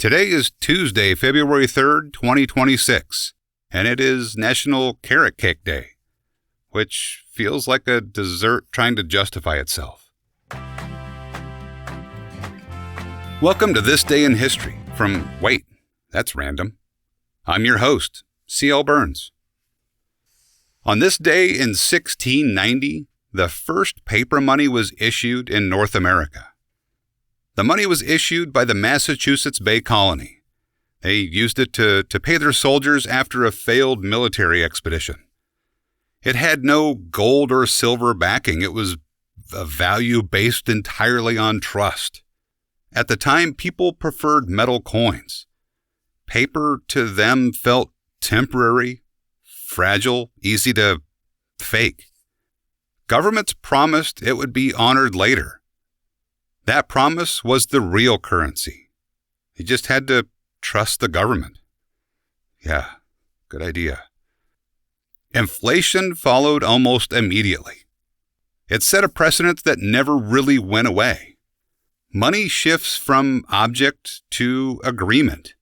Today is Tuesday, February 3rd, 2026, and it is National Carrot Cake Day, which feels like a dessert trying to justify itself. Welcome to This Day in History from, wait, that's random. I'm your host, C.L. Burns. On this day in 1690, the first paper money was issued in North America. The money was issued by the Massachusetts Bay Colony. They used it to pay their soldiers after a failed military expedition. It had no gold or silver backing. It was a value based entirely on trust. At the time, people preferred metal coins. Paper to them felt temporary, fragile, easy to fake. Governments promised it would be honored later. That promise was the real currency. You just had to trust the government. Yeah, good idea. Inflation followed almost immediately. It set a precedent that never really went away. Money shifts from object to agreement.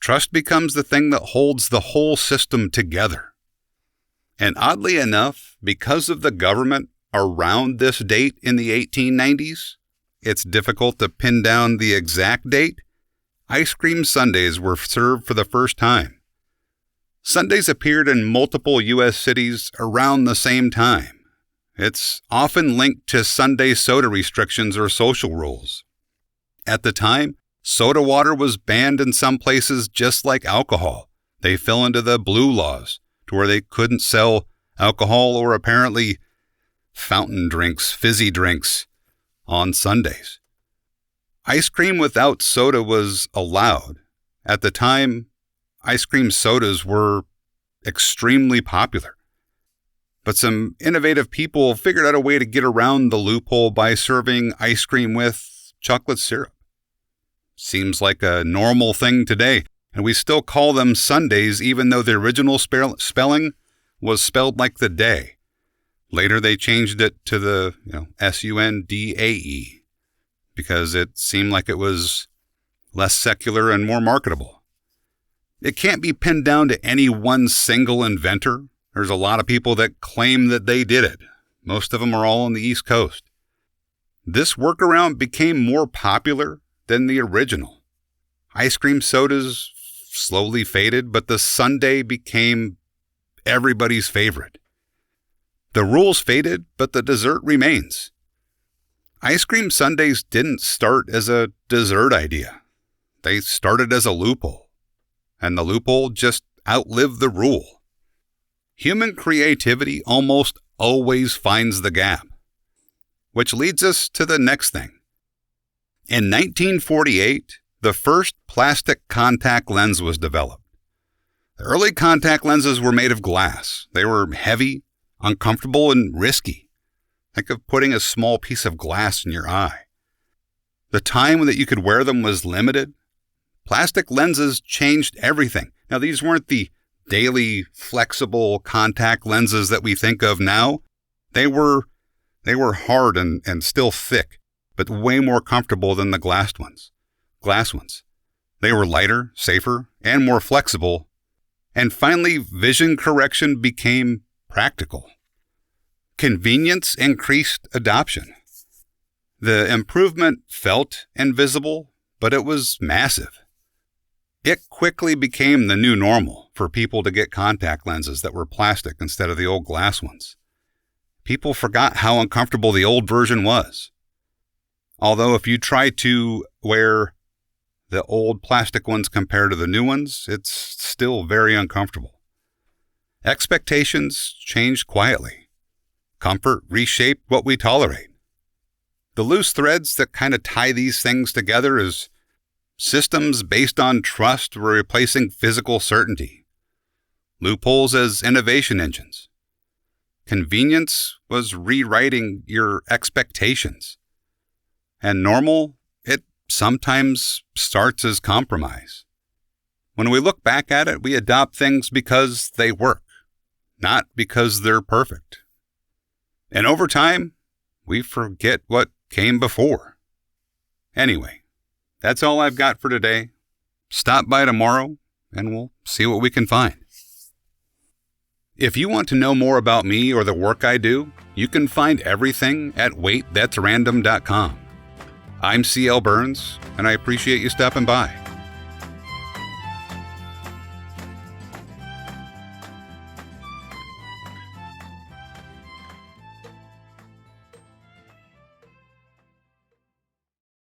Trust becomes the thing that holds the whole system together. And oddly enough, because of the government around this date in the 1890s, it's difficult to pin down the exact date. Ice cream sundaes were served for the first time. Sundaes appeared in multiple U.S. cities around the same time. It's often linked to Sunday soda restrictions or social rules. At the time, soda water was banned in some places just like alcohol. They fell into the blue laws to where they couldn't sell alcohol or apparently fountain drinks, fizzy drinks, on Sundays. Ice cream without soda was allowed. At the time, ice cream sodas were extremely popular. But some innovative people figured out a way to get around the loophole by serving ice cream with chocolate syrup. Seems like a normal thing today, and we still call them sundaes even though the original spelling was spelled like the day. Later, they changed it to the Sundae because it seemed like it was less secular and more marketable. It can't be pinned down to any one single inventor. There's a lot of people that claim that they did it. Most of them are all on the East Coast. This workaround became more popular than the original. Ice cream sodas slowly faded, but the sundae became everybody's favorite. The rules faded, but the dessert remains. Ice cream sundaes didn't start as a dessert idea. They started as a loophole, and the loophole just outlived the rule. Human creativity almost always finds the gap, which leads us to the next thing. In 1948, the first plastic contact lens was developed. The early contact lenses were made of glass. They were heavy, uncomfortable, and risky. Think of putting a small piece of glass in your eye. The time that you could wear them was limited. Plastic lenses changed everything. Now, these weren't the daily flexible contact lenses that we think of now. They were hard and still thick, but way more comfortable than the glass ones. They were lighter, safer, and more flexible. And finally, vision correction became practical. Convenience increased adoption. The improvement felt invisible, but it was massive. It quickly became the new normal for people to get contact lenses that were plastic instead of the old glass ones. People forgot how uncomfortable the old version was. Although if you try to wear the old plastic ones compared to the new ones, it's still very uncomfortable. Expectations changed quietly. Comfort reshaped what we tolerate. The loose threads that kind of tie these things together is systems based on trust were replacing physical certainty. Loopholes as innovation engines. Convenience was rewriting your expectations. And normal, it sometimes starts as compromise. When we look back at it, we adopt things because they work, not because they're perfect. And over time, we forget what came before. Anyway, that's all I've got for today. Stop by tomorrow and we'll see what we can find. If you want to know more about me or the work I do, you can find everything at waitthat'srandom.com. I'm C.L. Burns, and I appreciate you stopping by.